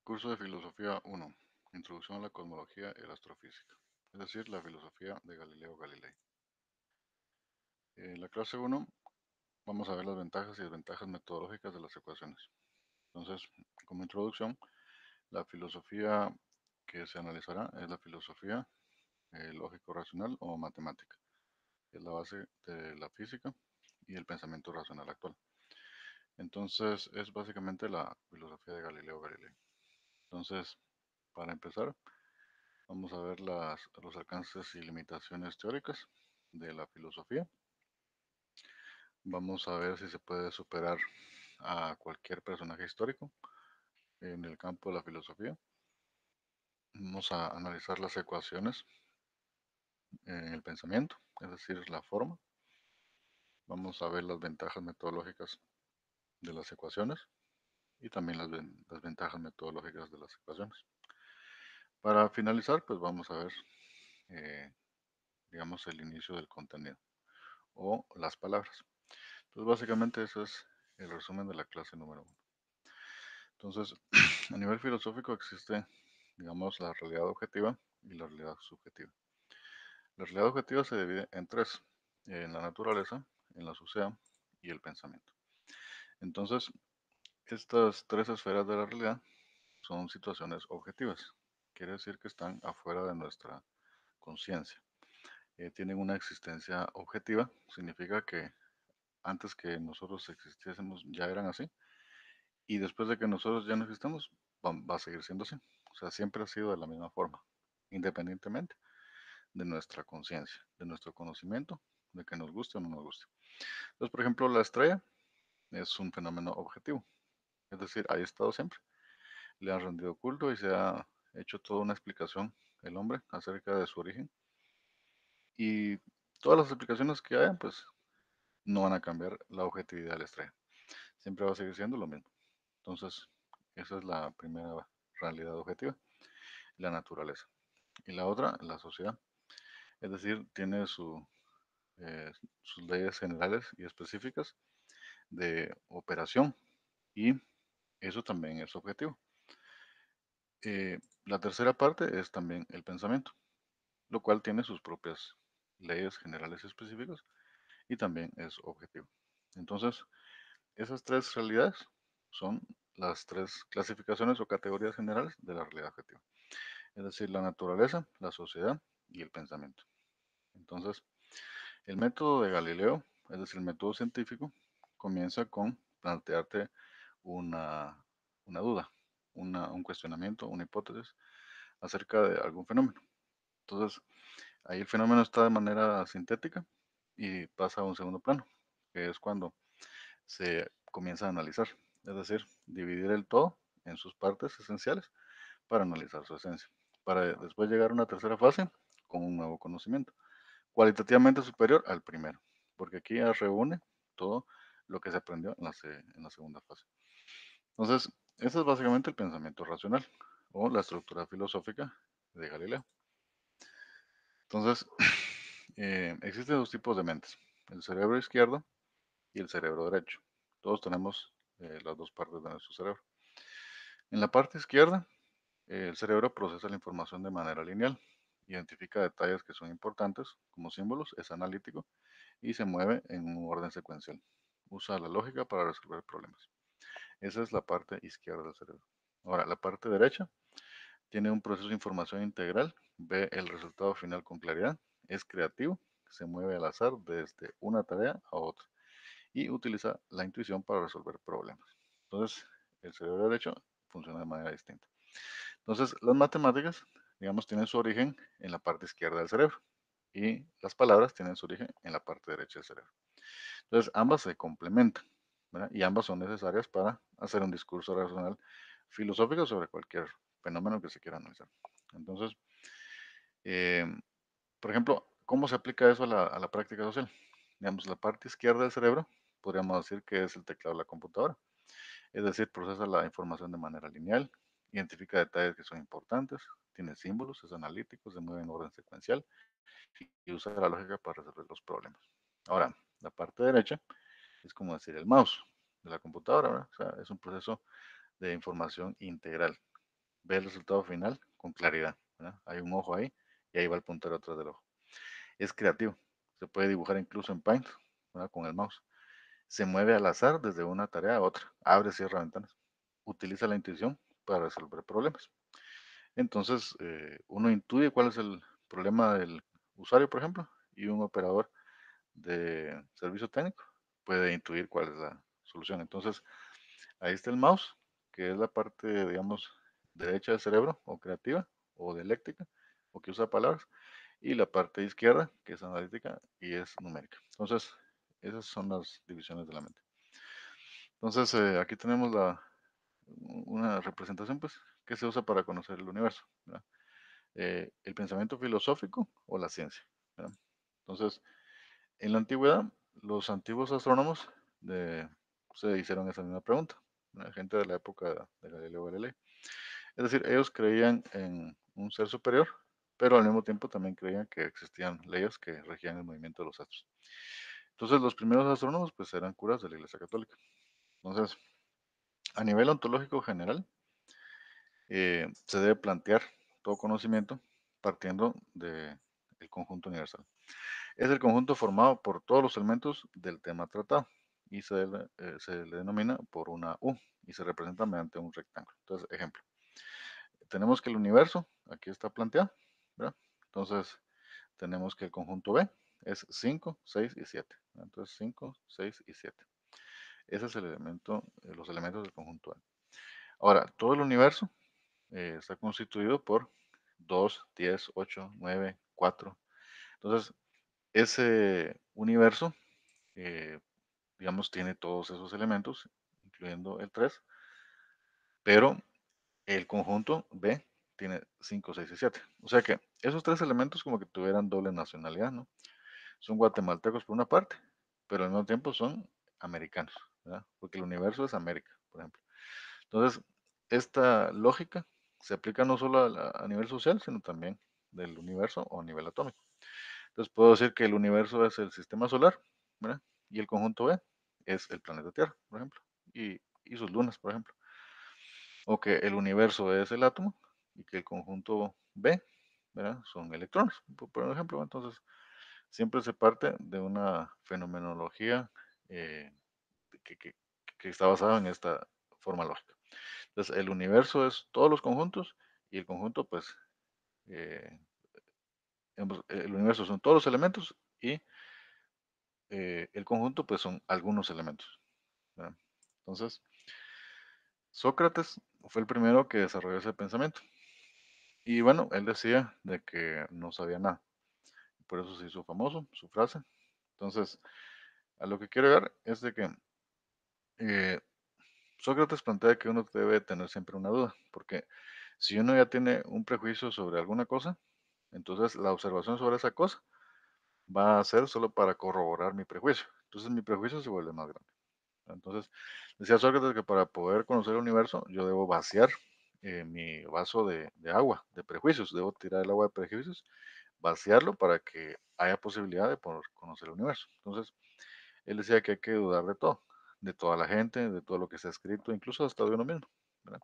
Curso de Filosofía 1. Introducción a la cosmología y la astrofísica, es decir, la filosofía de Galileo Galilei. En la clase 1 vamos a ver las ventajas y desventajas metodológicas de las ecuaciones. Entonces, como introducción, la filosofía que se analizará es la filosofía lógico-racional o matemática. Es la base de la física y el pensamiento racional actual. Entonces, es básicamente la filosofía de Galileo Galilei. Entonces, para empezar, vamos a ver los alcances y limitaciones teóricas de la filosofía. Vamos a ver si se puede superar a cualquier personaje histórico en el campo de la filosofía. Vamos a analizar las ecuaciones en el pensamiento, es decir, la forma. Vamos a ver las ventajas metodológicas de las ecuaciones y también las ventajas metodológicas de las ecuaciones. Para finalizar, pues vamos a ver, eh, digamos, el inicio del contenido o las palabras. Entonces, básicamente ese es el resumen de la clase número 1. Entonces, a nivel filosófico existe, digamos, la realidad objetiva y la realidad subjetiva. La realidad objetiva se divide en tres: en la naturaleza, en la sociedad y el pensamiento. Entonces, estas tres esferas de la realidad son situaciones objetivas. Quiere decir que están afuera de nuestra conciencia. Tienen una existencia objetiva, significa que antes que nosotros existiésemos ya eran así, y después de que nosotros ya no existamos, va a seguir siendo así. O sea, siempre ha sido de la misma forma, independientemente de nuestra conciencia, de nuestro conocimiento, de que nos guste o no nos guste. Entonces, por ejemplo, la estrella es un fenómeno objetivo, es decir, ha estado siempre. Le han rendido culto y se ha hecho toda una explicación el hombre acerca de su origen. Y todas las explicaciones que hayan, pues no van a cambiar la objetividad de la estrella. Siempre va a seguir siendo lo mismo. Entonces, esa es la primera realidad objetiva, la naturaleza. Y la otra, la sociedad. Es decir, tiene eh, sus leyes generales y específicas de operación, y eso también es objetivo. La tercera parte es también el pensamiento, lo cual tiene sus propias leyes generales y específicas y también es objetivo. Entonces, esas tres realidades son las tres clasificaciones o categorías generales de la realidad objetiva. Es decir, la naturaleza, la sociedad y el pensamiento. Entonces, el método de Galileo, es decir, el método científico, comienza con plantearte una, una duda, un cuestionamiento, una hipótesis acerca de algún fenómeno. Entonces, ahí el fenómeno está de manera sintética y pasa a un segundo plano, que es cuando se comienza a analizar, es decir, dividir el todo en sus partes esenciales para analizar su esencia, para después llegar a una tercera fase con un nuevo conocimiento, cualitativamente superior al primero, porque aquí ya reúne todo lo que se aprendió en la segunda fase. Entonces, ese es básicamente el pensamiento racional o la estructura filosófica de Galileo. Entonces, existen dos tipos de mentes, el cerebro izquierdo y el cerebro derecho. Todos tenemos las dos partes de nuestro cerebro. En la parte izquierda, el cerebro procesa la información de manera lineal, identifica detalles que son importantes como símbolos, es analítico y se mueve en un orden secuencial. Usa la lógica para resolver problemas. Esa es la parte izquierda del cerebro. Ahora, la parte derecha tiene un proceso de información integral, ve el resultado final con claridad, es creativo, se mueve al azar desde una tarea a otra y utiliza la intuición para resolver problemas. Entonces, el cerebro derecho funciona de manera distinta. Entonces, las matemáticas, digamos, tienen su origen en la parte izquierda del cerebro y las palabras tienen su origen en la parte derecha del cerebro. Entonces, ambas se complementan, ¿verdad? Y ambas son necesarias para hacer un discurso racional filosófico sobre cualquier fenómeno que se quiera analizar. Entonces, eh, por ejemplo, ¿cómo se aplica eso a la práctica social? Digamos, la parte izquierda del cerebro, podríamos decir que es el teclado de la computadora. Es decir, procesa la información de manera lineal, identifica detalles que son importantes, tiene símbolos, es analítico, se mueve en orden secuencial y usa la lógica para resolver los problemas. Ahora, la parte derecha es como decir el mouse de la computadora, ¿verdad? O sea, es un proceso de información integral. ve el resultado final con claridad, ¿verdad? Hay un ojo ahí y ahí va el puntero atrás del ojo. Es creativo, se puede dibujar incluso en Paint, ¿verdad? Con el mouse. Se mueve al azar desde una tarea a otra, abre y cierra ventanas. Utiliza la intuición para resolver problemas. Entonces, uno intuye cuál es el problema del usuario, por ejemplo, y un operador de servicio técnico puede intuir cuál es la solución. Entonces, ahí está el mouse, que es la parte, digamos, derecha del cerebro, o creativa, o dialéctica, o que usa palabras, y la parte izquierda, que es analítica y es numérica. Entonces, esas son las divisiones de la mente. Entonces, aquí tenemos una representación, pues, que se usa para conocer el universo, ¿verdad? El pensamiento filosófico o la ciencia, ¿verdad? Entonces, en la antigüedad, los antiguos astrónomos se hicieron esa misma pregunta, la gente de la época de Galileo Galilei. Es decir, ellos creían en un ser superior, pero al mismo tiempo también creían que existían leyes que regían el movimiento de los astros. Entonces, los primeros astrónomos pues eran curas de la Iglesia Católica. Entonces, a nivel ontológico general, se debe plantear todo conocimiento partiendo del conjunto universal. Es el conjunto formado por todos los elementos del tema tratado y se le denomina por una U y se representa mediante un rectángulo. Entonces, ejemplo, tenemos que el universo, aquí está planteado, ¿verdad? Entonces, tenemos que el conjunto B es 5, 6 y 7. Entonces, 5, 6 y 7. Ese es el elemento, los elementos del conjunto B. Ahora, todo el universo está constituido por 2, 10, 8, 9, 4. Entonces, ese universo, eh, digamos, tiene todos esos elementos, incluyendo el 3, pero el conjunto B tiene 5, 6 y 7. O sea que esos tres elementos como que tuvieran doble nacionalidad, ¿no? Son guatemaltecos por una parte, pero al mismo tiempo son americanos, ¿verdad? Porque el universo es América, por ejemplo. Entonces, esta lógica se aplica no solo a nivel social, sino también del universo o a nivel atómico. Entonces, puedo decir que el universo es el sistema solar, ¿verdad? Y el conjunto B es el planeta Tierra, por ejemplo, y sus lunas, por ejemplo. O que el universo es el átomo y que el conjunto B, ¿verdad? Son electrones, por ejemplo. Entonces, siempre se parte de una fenomenología eh, que, que- que está basada en esta forma lógica. Entonces, el universo es todos los conjuntos y el conjunto, pues, eh, el universo son todos los elementos y el conjunto, pues, son algunos elementos, ¿verdad? Entonces, Sócrates fue el primero que desarrolló ese pensamiento. Y bueno, él decía de que no sabía nada. Por eso se hizo famoso su frase. Entonces, a lo que quiero llegar es de que eh, Sócrates plantea que uno debe tener siempre una duda, porque si uno ya tiene un prejuicio sobre alguna cosa, entonces la observación sobre esa cosa va a ser solo para corroborar mi prejuicio. Entonces mi prejuicio se vuelve más grande. Entonces, decía Sócrates que para poder conocer el universo, yo debo vaciar mi vaso de agua, de prejuicios, debo tirar el agua de prejuicios, vaciarlo para que haya posibilidad de poder conocer el universo. Entonces, él decía que hay que dudar de toda la gente, de todo lo que se ha escrito, incluso hasta de uno mismo, ¿verdad?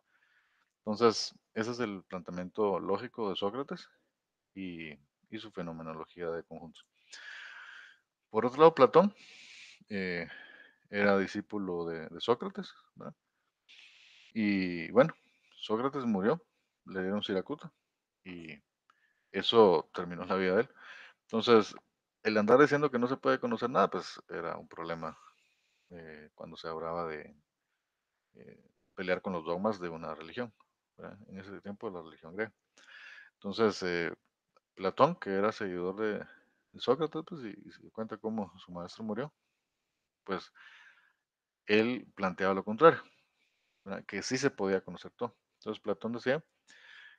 Entonces, ese es el planteamiento lógico de Sócrates y, y su fenomenología de conjuntos. Por otro lado, Platón eh, era discípulo de Sócrates, ¿verdad? Y bueno, Sócrates murió, le dieron Siracuta y eso terminó la vida de él. Entonces, el andar diciendo que no se puede conocer nada, pues era un problema cuando se hablaba de pelear con los dogmas de una religión, ¿verdad? En ese tiempo la religión griega. Entonces, Platón, que era seguidor de Sócrates, pues, y se cuenta cómo su maestro murió, pues él planteaba lo contrario, ¿verdad? Que sí se podía conocer todo. Entonces, Platón decía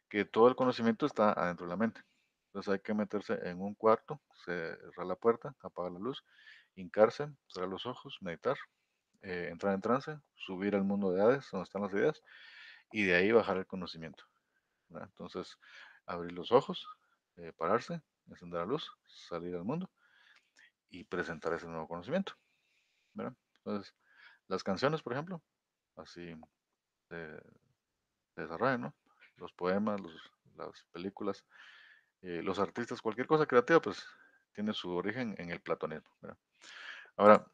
que todo el conocimiento está adentro de la mente. Entonces hay que meterse en un cuarto, cerrar la puerta, apagar la luz, hincarse, cerrar los ojos, meditar, entrar en trance, subir al mundo de Hades, donde están las ideas, y de ahí bajar el conocimiento, ¿verdad? Entonces, abrir los ojos, pararse, encender la luz, salir al mundo y presentar ese nuevo conocimiento, ¿verdad? Entonces, las canciones, por ejemplo, así se, se desarrollan, ¿no? los poemas, las películas, los artistas, cualquier cosa creativa, pues tiene su origen en el platonismo, ¿verdad? Ahora,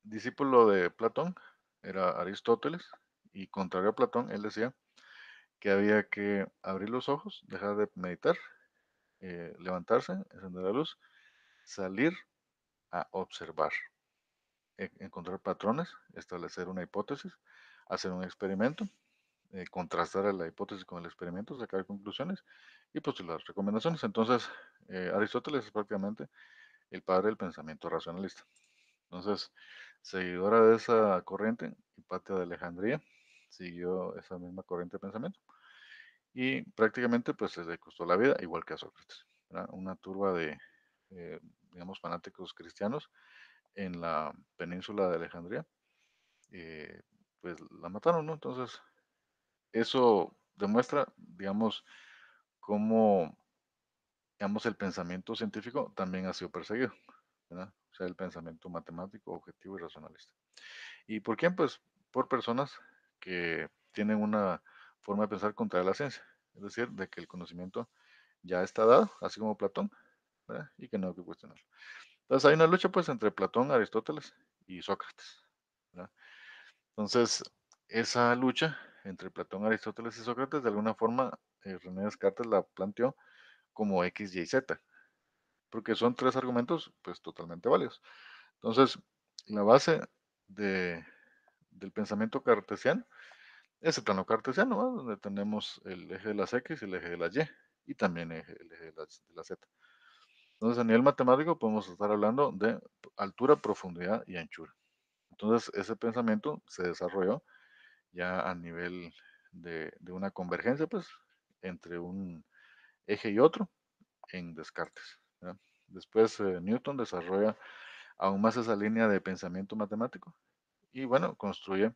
discípulo de Platón era Aristóteles y contrario a Platón, él decía que había que abrir los ojos, dejar de meditar, levantarse, encender la luz, salir a observar, encontrar patrones, establecer una hipótesis, hacer un experimento, contrastar la hipótesis con el experimento, sacar conclusiones y postular recomendaciones. Entonces, Aristóteles es prácticamente el padre del pensamiento racionalista. Entonces, seguidora de esa corriente, Hipatia de Alejandría siguió esa misma corriente de pensamiento y prácticamente pues se le costó la vida, igual que a Sócrates. ¿Verdad? Una turba de, eh, digamos, fanáticos cristianos en la península de Alejandría, eh, pues la mataron, ¿no? Entonces, eso demuestra, digamos, cómo, digamos, el pensamiento científico también ha sido perseguido, ¿verdad? O sea, el pensamiento matemático, objetivo y racionalista. ¿Y por quién? Pues por personas que tienen una forma de pensar contra la ciencia, es decir, de que el conocimiento ya está dado, así como Platón, ¿verdad? Y que no hay que cuestionarlo. Entonces hay una lucha pues entre Platón, Aristóteles y Sócrates, ¿verdad? Entonces, esa lucha entre Platón, Aristóteles y Sócrates, de alguna forma, René Descartes la planteó como X, Y, Z, porque son tres argumentos pues totalmente válidos. Entonces, la base de, del pensamiento cartesiano es el plano cartesiano, ¿no? Donde tenemos el eje de las X y el eje de las Y también el eje de la Z. Entonces, a nivel matemático podemos estar hablando de altura, profundidad y anchura. Entonces, ese pensamiento se desarrolló ya a nivel de una convergencia, pues, entre un eje y otro en Descartes, ¿verdad? Después, Newton desarrolla aún más esa línea de pensamiento matemático y, bueno, construye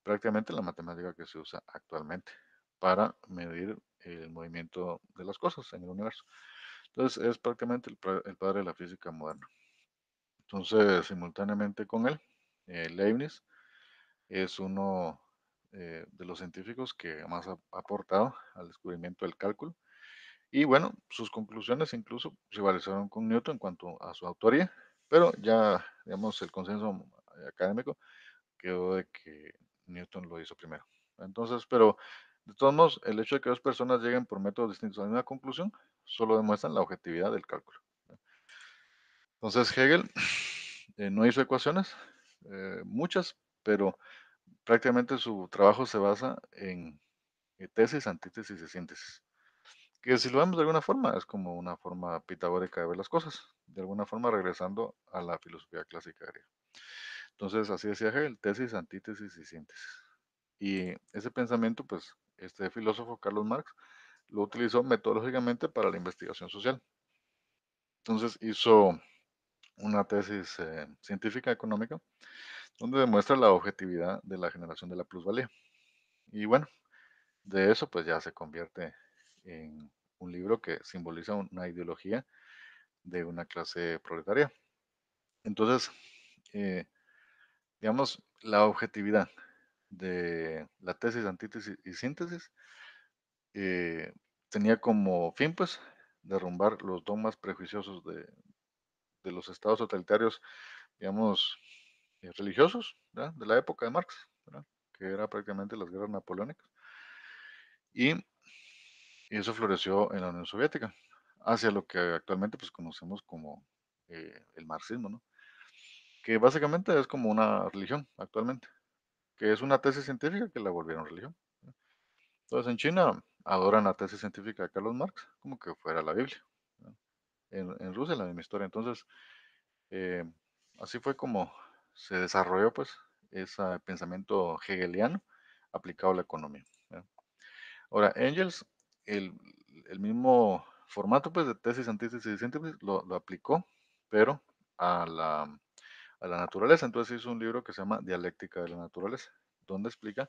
prácticamente la matemática que se usa actualmente para medir el movimiento de las cosas en el universo. Entonces, es prácticamente el padre de la física moderna. Entonces, simultáneamente con él, Leibniz es uno de los científicos que más ha aportado al descubrimiento del cálculo. Y bueno, sus conclusiones incluso rivalizaron con Newton en cuanto a su autoría, pero ya, digamos, el consenso académico quedó de que Newton lo hizo primero. Entonces, pero de todos modos, el hecho de que dos personas lleguen por métodos distintos a la misma conclusión solo demuestran la objetividad del cálculo. Entonces, Hegel no hizo ecuaciones, muchas, pero prácticamente su trabajo se basa en tesis, antítesis y síntesis. Que si lo vemos de alguna forma, es como una forma pitagórica de ver las cosas, de alguna forma regresando a la filosofía clásica griega. Entonces, así decía Hegel, tesis, antítesis y síntesis. Y ese pensamiento, pues, este filósofo Carlos Marx lo utilizó metodológicamente para la investigación social. Entonces, hizo una tesis científica económica donde demuestra la objetividad de la generación de la plusvalía. Y bueno, de eso pues ya se convierte en un libro que simboliza una ideología de una clase proletaria. Entonces, eh, digamos, la objetividad de la tesis, antítesis y síntesis eh, tenía como fin, pues, derrumbar los dogmas prejuiciosos de los estados totalitarios, digamos, religiosos, ¿verdad? De la época de Marx, ¿verdad? Que era prácticamente las guerras napoleónicas. Y eso floreció en la Unión Soviética, hacia lo que actualmente pues, conocemos como el marxismo, ¿no? Que básicamente es como una religión actualmente, que es una tesis científica que la volvieron religión. Entonces en China adoran la tesis científica de Carlos Marx como que fuera la Biblia, ¿no? En Rusia la misma historia. Entonces, eh, así fue como se desarrolló pues ese pensamiento hegeliano aplicado a la economía, ¿verdad? Ahora, Engels, el, el mismo formato pues de tesis, antítesis y síntesis lo aplicó, pero a la naturaleza. Entonces hizo un libro que se llama Dialéctica de la Naturaleza, donde explica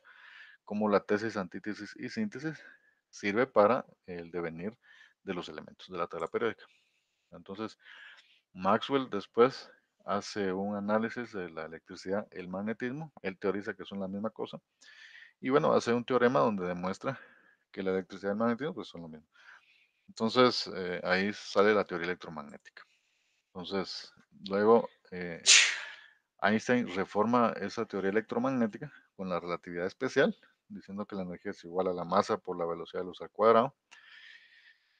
cómo la tesis, antítesis y síntesis sirve para el devenir de los elementos de la tabla periódica. Entonces, Maxwell después hace un análisis de la electricidad, el magnetismo, él teoriza que son la misma cosa, y bueno, hace un teorema donde demuestra que la electricidad y el magnetismo pues son lo mismo. Entonces, ahí sale la teoría electromagnética. Entonces, luego Einstein reforma esa teoría electromagnética con la relatividad especial, diciendo que la energía es igual a la masa por la velocidad de luz al cuadrado.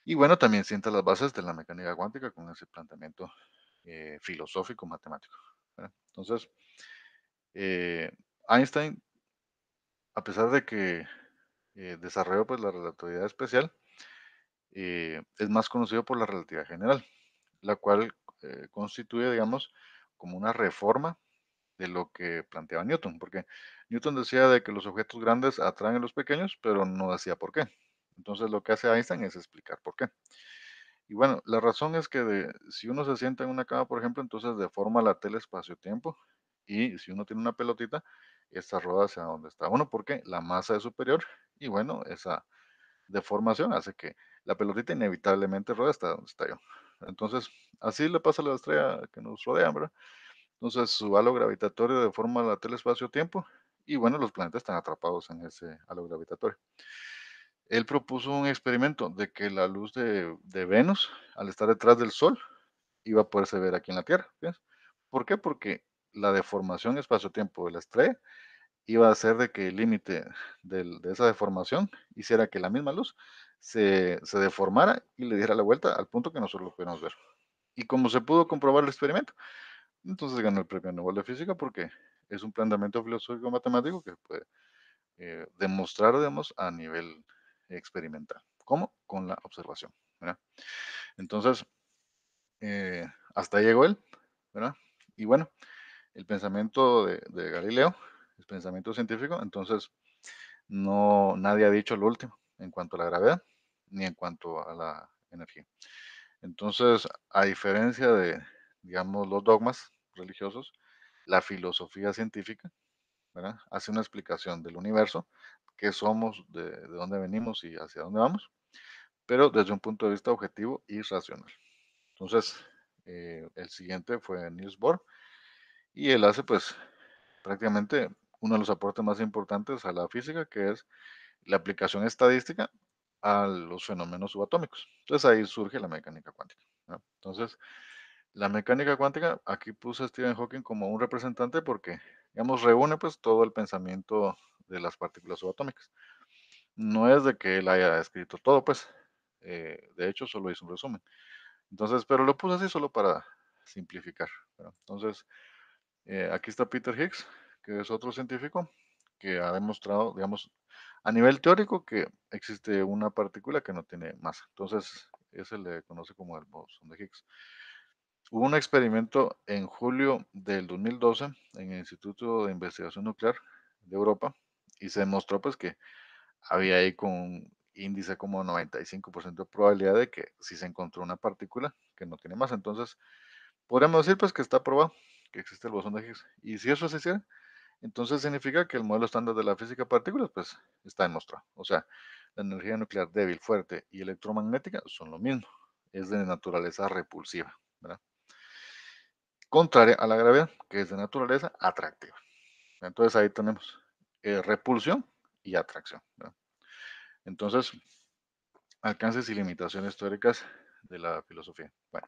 Y bueno, también sienta las bases de la mecánica cuántica con ese planteamiento filosófico matemático, ¿verdad? Entonces, Einstein, a pesar de que desarrolló pues la relatividad especial, es más conocido por la relatividad general, la cual constituye, digamos, como una reforma de lo que planteaba Newton, porque Newton decía de que los objetos grandes atraen a los pequeños, pero no decía por qué. Entonces lo que hace Einstein es explicar por qué. Y bueno, la razón es que si uno se sienta en una cama, por ejemplo, entonces deforma la tela espacio-tiempo, y si uno tiene una pelotita, esta roda hacia donde está uno, porque la masa es superior, y bueno, esa deformación hace que la pelotita inevitablemente ruede hasta donde está yo. Entonces, así le pasa a la estrella que nos rodea, ¿verdad? Entonces, su halo gravitatorio deforma la tela espacio-tiempo, y bueno, los planetas están atrapados en ese halo gravitatorio. Él propuso un experimento de que la luz de Venus, al estar detrás del Sol, iba a poderse ver aquí en la Tierra. ¿Ves? ¿Por qué? Porque la deformación espacio-tiempo de la estrella iba a hacer de que el límite de esa deformación hiciera que la misma luz se deformara y le diera la vuelta al punto que nosotros lo pudiéramos ver. Y como se pudo comprobar el experimento, entonces ganó el premio Nobel de Física porque es un planteamiento filosófico matemático que puede demostrar, digamos, a nivel experimental. ¿Cómo? Con la observación, ¿verdad? Entonces, hasta ahí llegó él, ¿verdad? Y bueno, el pensamiento de Galileo, el pensamiento científico, entonces no, nadie ha dicho lo último en cuanto a la gravedad ni en cuanto a la energía. Entonces, a diferencia de, digamos, los dogmas religiosos, la filosofía científica, ¿verdad? Hace una explicación del universo, qué somos, de dónde venimos y hacia dónde vamos, pero desde un punto de vista objetivo y racional. Entonces, el siguiente fue Niels Bohr y él hace pues prácticamente uno de los aportes más importantes a la física, que es la aplicación estadística a los fenómenos subatómicos. Entonces ahí surge la mecánica cuántica, ¿no? Entonces, la mecánica cuántica, aquí puse a Stephen Hawking como un representante porque, digamos, reúne pues todo el pensamiento de las partículas subatómicas. No es de que él haya escrito todo, pues, de hecho solo hizo un resumen. Entonces, pero lo puse así solo para simplificar, ¿verdad? Entonces, aquí está Peter Higgs, que es otro científico que ha demostrado, digamos, a nivel teórico que existe una partícula que no tiene masa. Entonces, ese le conoce como el bosón de Higgs. Hubo un experimento en julio del 2012 en el Instituto de Investigación Nuclear de Europa y se demostró pues que había ahí con un índice como 95% de probabilidad de que si se encontró una partícula que no tiene masa. Entonces, podríamos decir pues que está probado que existe el bosón de Higgs. Y si eso se hiciera, entonces significa que el modelo estándar de la física de partículas pues está demostrado. O sea, la energía nuclear débil, fuerte y electromagnética son lo mismo. Es de naturaleza repulsiva, ¿verdad? Contraria a la gravedad, que es de naturaleza atractiva. Entonces ahí tenemos repulsión y atracción, ¿verdad? Entonces, alcances y limitaciones teóricas de la filosofía. Bueno,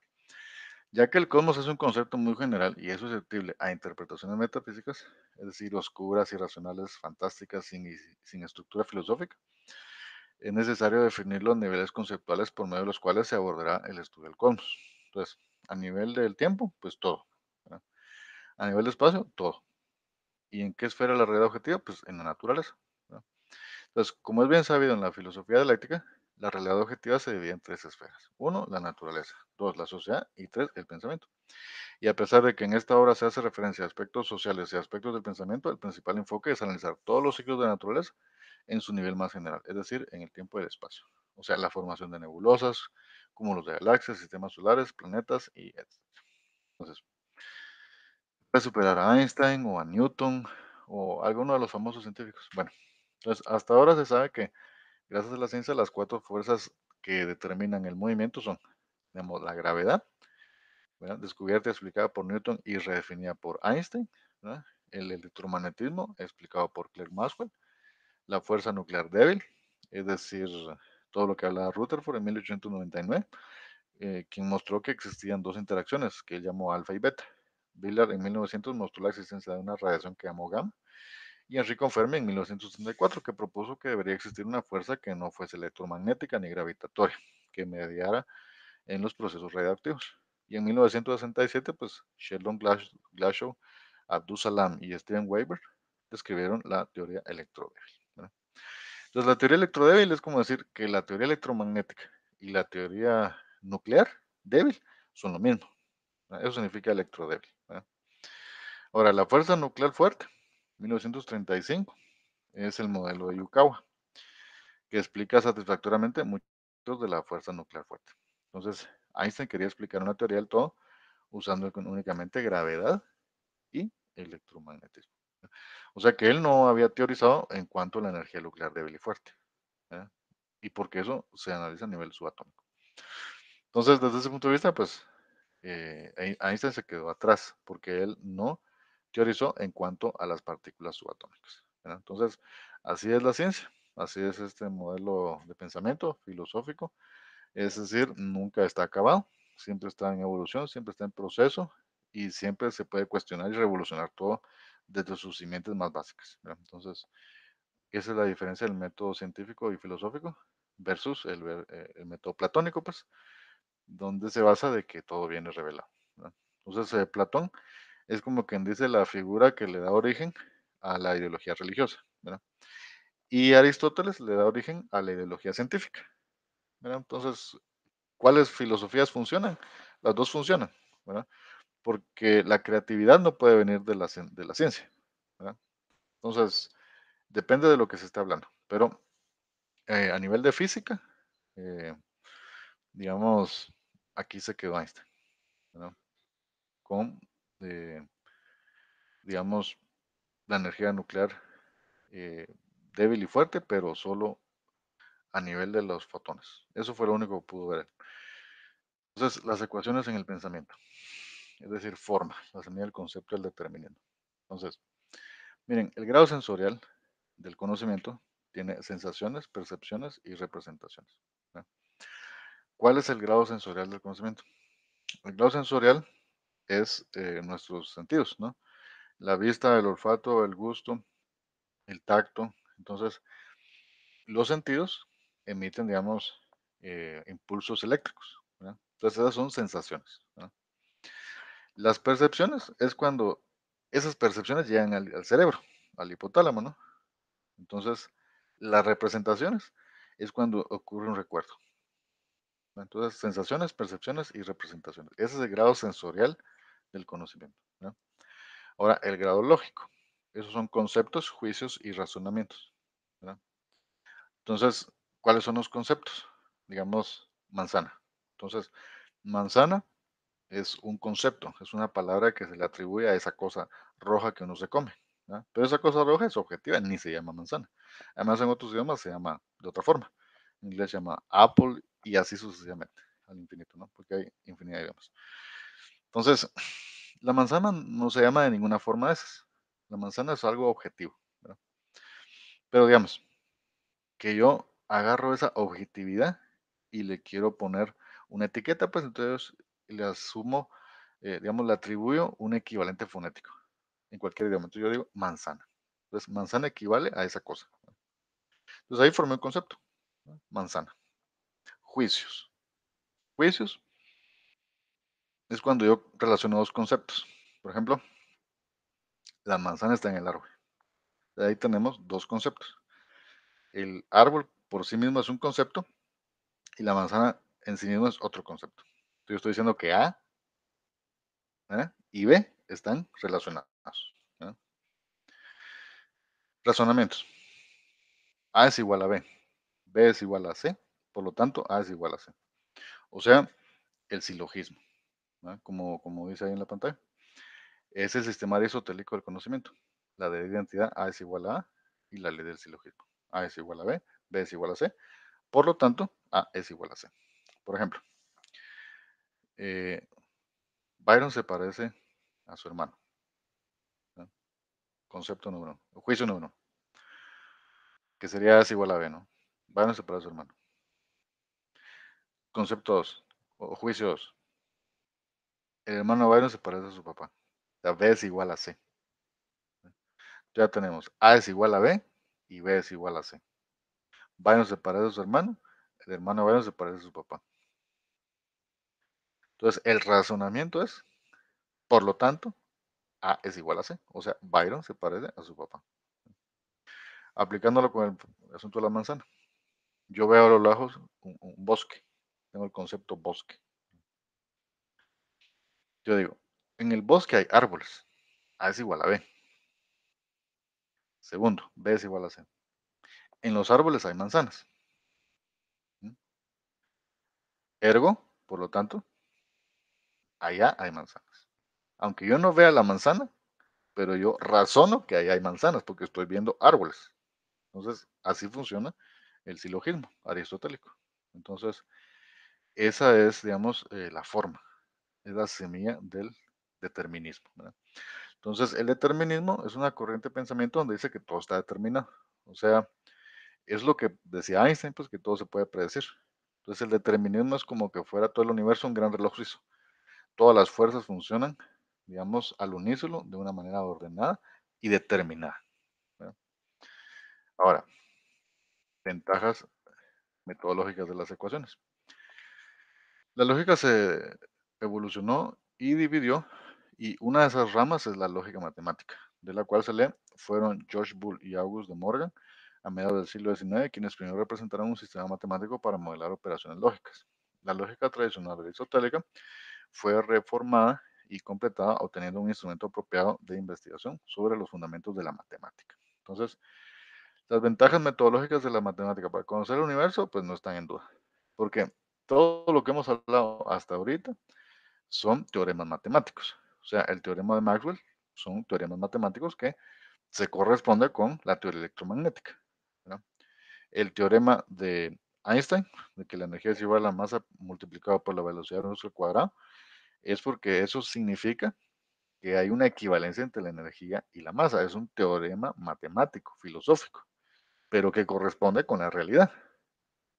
ya que el cosmos es un concepto muy general y es susceptible a interpretaciones metafísicas, es decir, oscuras, irracionales, fantásticas, sin estructura filosófica, es necesario definir los niveles conceptuales por medio de los cuales se abordará el estudio del cosmos. Entonces, a nivel del tiempo, pues todo, ¿verdad? A nivel de espacio, todo. ¿Y en qué esfera la realidad objetiva? Pues en la naturaleza, ¿no? Entonces, como es bien sabido en la filosofía dialéctica, la realidad objetiva se divide en tres esferas. Uno, la naturaleza. Dos, la sociedad. Y tres, el pensamiento. Y a pesar de que en esta obra se hace referencia a aspectos sociales y aspectos del pensamiento, el principal enfoque es analizar todos los ciclos de la naturaleza en su nivel más general, es decir, en el tiempo y el espacio. O sea, la formación de nebulosas, cúmulos de galaxias, sistemas solares, planetas y etc. Entonces, puede superar a Einstein o a Newton o alguno de los famosos científicos. Bueno, entonces hasta ahora se sabe que gracias a la ciencia las cuatro fuerzas que determinan el movimiento son, digamos, la gravedad, ¿verdad? Descubierta y explicada por Newton y redefinida por Einstein, ¿verdad? El electromagnetismo explicado por Clerk Maxwell, la fuerza nuclear débil es decir, todo lo que hablaba Rutherford en 1899, quien mostró que existían dos interacciones que él llamó alfa y beta. Villard en 1900 mostró la existencia de una radiación que llamó gamma, y Enrico Fermi en 1934 que propuso que debería existir una fuerza que no fuese electromagnética ni gravitatoria, que mediara en los procesos radiactivos. Y en 1967, pues Sheldon Glashow, Abdus Salam y Steven Weber describieron la teoría electrodébil, ¿verdad? Entonces, la teoría electrodébil es como decir que la teoría electromagnética y la teoría nuclear débil son lo mismo, ¿verdad? Eso significa electrodébil, ¿verdad? Ahora, la fuerza nuclear fuerte, 1935, es el modelo de Yukawa, que explica satisfactoriamente muchos de la fuerza nuclear fuerte. Entonces, Einstein quería explicar una teoría del todo usando únicamente gravedad y electromagnetismo. O sea que él no había teorizado en cuanto a la energía nuclear débil y fuerte, ¿eh? Y porque eso se analiza a nivel subatómico. Entonces, desde ese punto de vista, pues Einstein se quedó atrás porque él no teorizó en cuanto a las partículas subatómicas, ¿verdad? Entonces, así es la ciencia, así es este modelo de pensamiento filosófico, es decir, nunca está acabado, siempre está en evolución, siempre está en proceso y siempre se puede cuestionar y revolucionar todo desde sus simientes más básicas, ¿verdad? Entonces, esa es la diferencia del método científico y filosófico versus el método platónico, pues, donde se basa de que todo viene revelado, ¿verdad? Entonces, Platón es como quien dice la figura que le da origen a la ideología religiosa, ¿verdad? Y Aristóteles le da origen a la ideología científica, ¿verdad? Entonces, ¿cuáles filosofías funcionan? Las dos funcionan, ¿verdad? Porque la creatividad no puede venir de de la ciencia, ¿verdad? Entonces, depende de lo que se está hablando. Pero a nivel de física, eh, digamos, aquí se quedó Einstein, ¿verdad? Con, eh, digamos, la energía nuclear eh, débil y fuerte, pero solo a nivel de los fotones. Eso fue lo único que pudo ver. Entonces, las ecuaciones en el pensamiento, es decir, forma, la semilla del concepto del determinismo. Entonces, miren, el grado sensorial del conocimiento tiene sensaciones, percepciones y representaciones, ¿verdad? ¿Cuál es el grado sensorial del conocimiento? El grado sensorial es nuestros sentidos, ¿no? La vista, el olfato, el gusto, el tacto. Entonces, los sentidos emiten, digamos, impulsos eléctricos, ¿verdad? Entonces, esas son sensaciones, ¿verdad? Las percepciones es cuando esas percepciones llegan al cerebro, al hipotálamo, ¿no? Entonces, las representaciones es cuando ocurre un recuerdo, ¿no? Entonces, sensaciones, percepciones y representaciones. Ese es el grado sensorial del conocimiento, ¿no? Ahora, el grado lógico. Esos son conceptos, juicios y razonamientos, ¿verdad? Entonces, ¿cuáles son los conceptos? Digamos, manzana. Entonces, manzana es un concepto, es una palabra que se le atribuye a esa cosa roja que uno se come, ¿verdad? Pero esa cosa roja es objetiva, ni se llama manzana. Además, en otros idiomas se llama de otra forma. En inglés se llama apple y así sucesivamente, al infinito, ¿no? Porque hay infinidad de idiomas. Entonces, la manzana no se llama de ninguna forma de esas. La manzana es algo objetivo, ¿verdad? Pero digamos, que yo agarro esa objetividad y le quiero poner una etiqueta, pues entonces le asumo, digamos, le atribuyo un equivalente fonético en cualquier idioma. Entonces yo digo manzana. Entonces manzana equivale a esa cosa. Entonces ahí formé un concepto, ¿no? Manzana. Juicios. Juicios es cuando yo relaciono dos conceptos. Por ejemplo, la manzana está en el árbol. De ahí tenemos dos conceptos. El árbol por sí mismo es un concepto y la manzana en sí mismo es otro concepto. Entonces yo estoy diciendo que A, y B están relacionados, ¿eh? Razonamientos. A es igual a B. B es igual a C. Por lo tanto, A es igual a C. O sea, el silogismo, ¿no? Como dice ahí en la pantalla. Es el sistema aristotélico del conocimiento. La de identidad A es igual a y la ley del silogismo. A es igual a B es igual a C. Por lo tanto, A es igual a C. Por ejemplo, eh, Byron se parece a su hermano, ¿no? Concepto número uno. Juicio número uno, que sería A es igual a B, ¿no? Byron se parece a su hermano. Concepto 2, o juicio 2. El hermano de Byron se parece a su papá. La B es igual a C. Ya tenemos A es igual a B y B es igual a C. Byron se parece a su hermano, el hermano de Byron se parece a su papá. Entonces, el razonamiento es, por lo tanto, A es igual a C. O sea, Byron se parece a su papá. Aplicándolo con el asunto de la manzana. Yo veo a lo lejos un bosque. Tengo el concepto bosque. Yo digo, en el bosque hay árboles. A es igual a B. Segundo, B es igual a C. En los árboles hay manzanas. ¿Mm? Ergo, por lo tanto, allá hay manzanas. Aunque yo no vea la manzana, pero yo razono que allá hay manzanas porque estoy viendo árboles. Entonces, así funciona el silogismo aristotélico. Entonces, esa es, digamos, la forma, es la semilla del determinismo, ¿verdad? Entonces, el determinismo es una corriente de pensamiento donde dice que todo está determinado. O sea, es lo que decía Einstein, pues que todo se puede predecir. Entonces, el determinismo es como que fuera todo el universo un gran reloj suizo. Todas las fuerzas funcionan, digamos, al unísono, de una manera ordenada y determinada, ¿verdad? Ahora, ventajas metodológicas de las ecuaciones. La lógica se evolucionó y dividió, y una de esas ramas es la lógica matemática, de la cual se lee fueron George Boole y Auguste de Morgan a mediados del siglo XIX, quienes primero representaron un sistema matemático para modelar operaciones lógicas. La lógica tradicional aristotélica fue reformada y completada obteniendo un instrumento apropiado de investigación sobre los fundamentos de la matemática. Entonces, las ventajas metodológicas de la matemática para conocer el universo, pues no están en duda, porque todo lo que hemos hablado hasta ahorita son teoremas matemáticos. O sea, el teorema de Maxwell son teoremas matemáticos que se corresponde con la teoría electromagnética, ¿verdad? El teorema de Einstein, de que la energía es igual a la masa multiplicado por la velocidad de luz al cuadrado, es porque eso significa que hay una equivalencia entre la energía y la masa. Es un teorema matemático, filosófico, pero que corresponde con la realidad.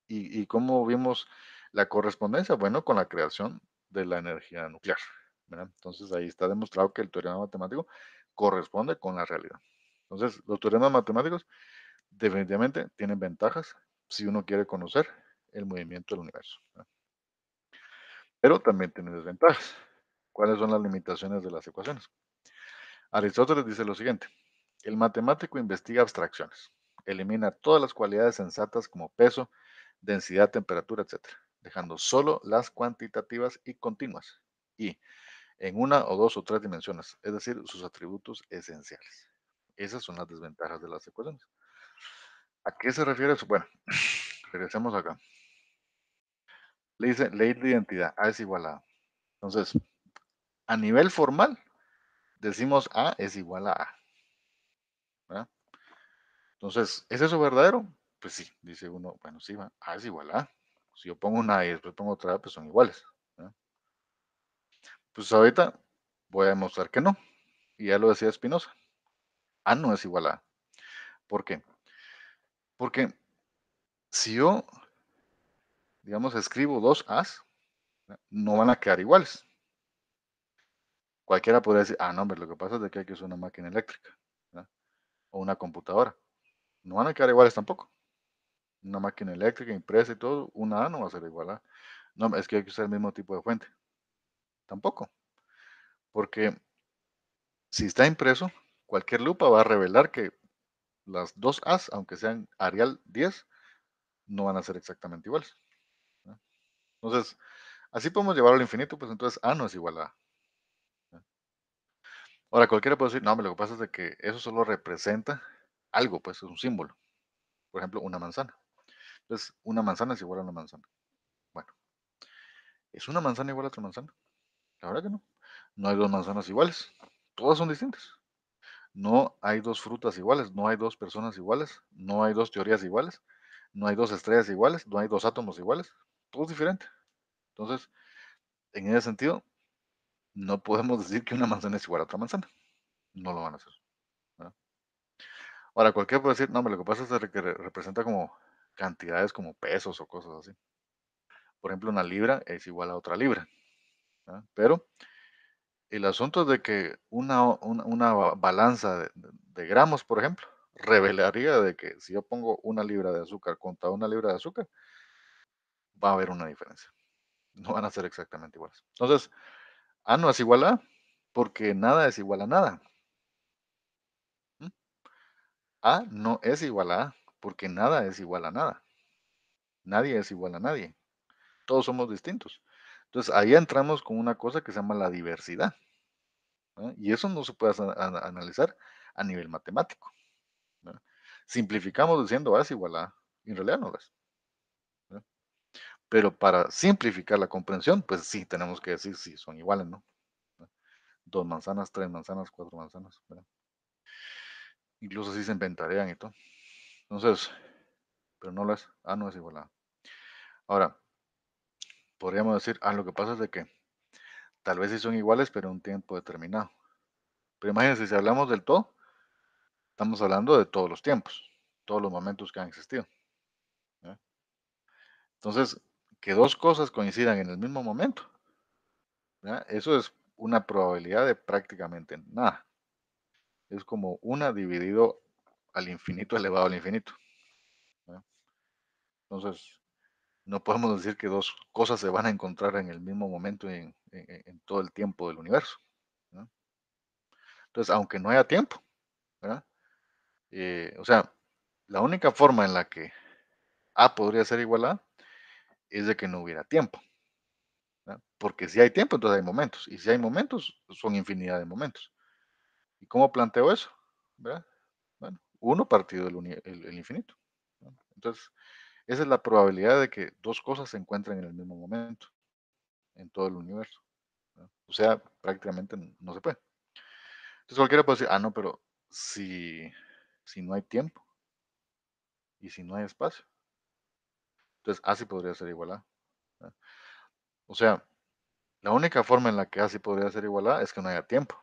¿Y cómo vimos la correspondencia? Bueno, con la creación de la energía nuclear, ¿verdad? Entonces ahí está demostrado que el teorema matemático corresponde con la realidad. Entonces, los teoremas matemáticos definitivamente tienen ventajas si uno quiere conocer el movimiento del universo, ¿verdad? Pero también tienen desventajas. ¿Cuáles son las limitaciones de las ecuaciones? Aristóteles dice lo siguiente: el matemático investiga abstracciones, elimina todas las cualidades sensatas como peso, densidad, temperatura, etcétera, dejando solo las cuantitativas y continuas, y en una o dos o tres dimensiones, es decir, sus atributos esenciales. Esas son las desventajas de las ecuaciones. ¿A qué se refiere eso? Bueno, regresemos acá. Le dice ley de identidad, A es igual a A. Entonces, a nivel formal, decimos A es igual a A, ¿verdad? Entonces, ¿es eso verdadero? Pues sí, dice uno, bueno, sí, A es igual a A. Si yo pongo una A y después pongo otra A, pues son iguales, ¿verdad? Pues ahorita voy a demostrar que no. Y ya lo decía Spinoza. A no es igual a A. ¿Por qué? Porque si yo, digamos, escribo dos A's, ¿verdad?, no van a quedar iguales. Cualquiera podría decir, no, hombre, lo que pasa es de que hay que usar una máquina eléctrica, ¿verdad?, o una computadora. No van a quedar iguales tampoco. Una máquina eléctrica, impresa y todo, una A no va a ser igual a. No, es que hay que usar el mismo tipo de fuente. Tampoco. Porque si está impreso, cualquier lupa va a revelar que las dos A's, aunque sean Arial 10, no van a ser exactamente iguales, ¿no? Entonces, así podemos llevarlo al infinito, pues entonces A no es igual a A, ¿no? Ahora, cualquiera puede decir, no, hombre, lo que pasa es de que eso solo representa algo, pues es un símbolo. Por ejemplo, una manzana. Entonces, una manzana es igual a una manzana. Bueno, ¿es una manzana igual a otra manzana? La verdad que no. No hay dos manzanas iguales. Todas son distintas. No hay dos frutas iguales, no hay dos personas iguales, no hay dos teorías iguales, no hay dos estrellas iguales, no hay dos átomos iguales, todo es diferente. Entonces, en ese sentido, no podemos decir que una manzana es igual a otra manzana. No lo van a hacer, ¿verdad? Ahora, cualquiera puede decir, no, hombre, lo que pasa es de que representa como cantidades como pesos o cosas así. Por ejemplo, una libra es igual a otra libra, ¿verdad? Pero el asunto es de que una balanza de gramos, por ejemplo, revelaría de que si yo pongo una libra de azúcar contra una libra de azúcar, va a haber una diferencia. No van a ser exactamente iguales. Entonces, A no es igual a A, porque nada es igual a nada. ¿M? A no es igual a A, porque nada es igual a nada. Nadie es igual a nadie. Todos somos distintos. Entonces, ahí entramos con una cosa que se llama la diversidad, ¿verdad? Y eso no se puede analizar a nivel matemático, ¿verdad? Simplificamos diciendo A es igual a A, y en realidad no lo es, ¿verdad? Pero para simplificar la comprensión, pues sí, tenemos que decir si son iguales, ¿no? ¿Verdad? Dos manzanas, tres manzanas, cuatro manzanas, ¿verdad? Incluso así se inventarían y todo. Entonces, pero no lo es. A no es igual a A. Ahora, podríamos decir, lo que pasa es de que tal vez sí son iguales, pero en un tiempo determinado. Pero imagínense, si hablamos del todo, estamos hablando de todos los tiempos, todos los momentos que han existido, ¿verdad? Entonces, que dos cosas coincidan en el mismo momento, ¿verdad? Eso es una probabilidad de prácticamente nada. Es como una dividido al infinito elevado al infinito, ¿verdad? Entonces, no podemos decir que dos cosas se van a encontrar en el mismo momento en todo el tiempo del universo, ¿no? Entonces, aunque no haya tiempo, ¿verdad? O sea, la única forma en la que A podría ser igual a es de que no hubiera tiempo, ¿verdad? Porque si hay tiempo, entonces hay momentos. Y si hay momentos, son infinidad de momentos. ¿Y cómo planteo eso? ¿Verdad? Bueno, uno partido el infinito, ¿no? Entonces, esa es la probabilidad de que dos cosas se encuentren en el mismo momento en todo el universo, ¿no? O sea, prácticamente no se puede. Entonces cualquiera puede decir, no, pero si no hay tiempo y si no hay espacio, entonces A sí podría ser igual a, ¿verdad? O sea, la única forma en la que A sí podría ser igual a es que no haya tiempo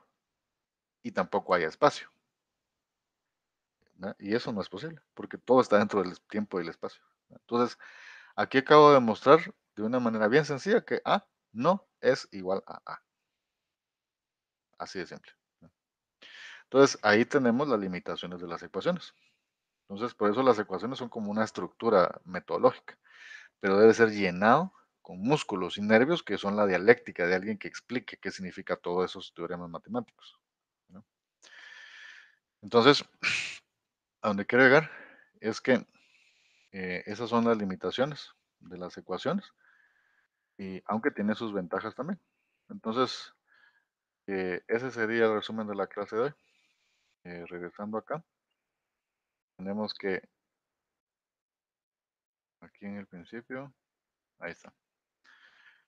y tampoco haya espacio, ¿verdad? Y eso no es posible, porque todo está dentro del tiempo y el espacio, ¿verdad? Entonces, aquí acabo de mostrar de una manera bien sencilla que A no es igual a A, así de simple, ¿no? Entonces, ahí tenemos las limitaciones de las ecuaciones. Entonces, por eso las ecuaciones son como una estructura metodológica, pero debe ser llenado con músculos y nervios que son la dialéctica de alguien que explique qué significa todos esos teoremas matemáticos, ¿no? Entonces, a donde quiero llegar es que esas son las limitaciones de las ecuaciones, y aunque tiene sus ventajas también. Entonces, ese sería el resumen de la clase de hoy. Regresando acá, tenemos que aquí en el principio, ahí está.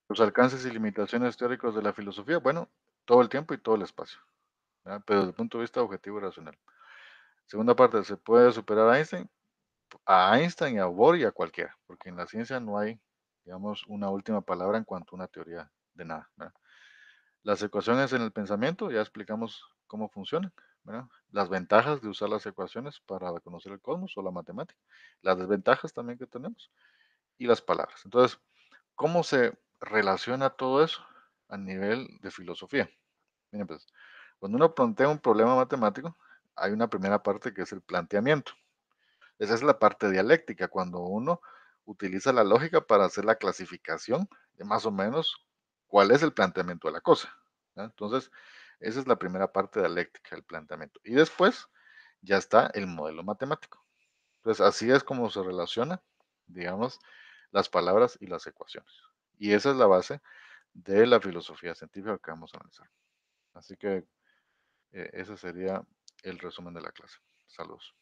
Los alcances y limitaciones teóricos de la filosofía, bueno, todo el tiempo y todo el espacio, ¿verdad? Pero desde el punto de vista objetivo y racional. Segunda parte, ¿se puede superar a Einstein? A Einstein y a Bohr y a cualquiera, porque en la ciencia no hay, digamos, una última palabra en cuanto a una teoría de nada, ¿verdad? Las ecuaciones en el pensamiento, ya explicamos cómo funcionan, ¿verdad? Las ventajas de usar las ecuaciones para conocer el cosmos o la matemática, las desventajas también que tenemos y las palabras. Entonces, ¿cómo se relaciona todo eso a nivel de filosofía? Miren, pues, cuando uno plantea un problema matemático, hay una primera parte que es el planteamiento. Esa es la parte dialéctica, cuando uno utiliza la lógica para hacer la clasificación de más o menos cuál es el planteamiento de la cosa, ¿verdad? Entonces, esa es la primera parte dialéctica, el planteamiento. Y después ya está el modelo matemático. Entonces, así es como se relaciona, digamos, las palabras y las ecuaciones. Y esa es la base de la filosofía científica que vamos a analizar. Así que ese sería el resumen de la clase. Saludos.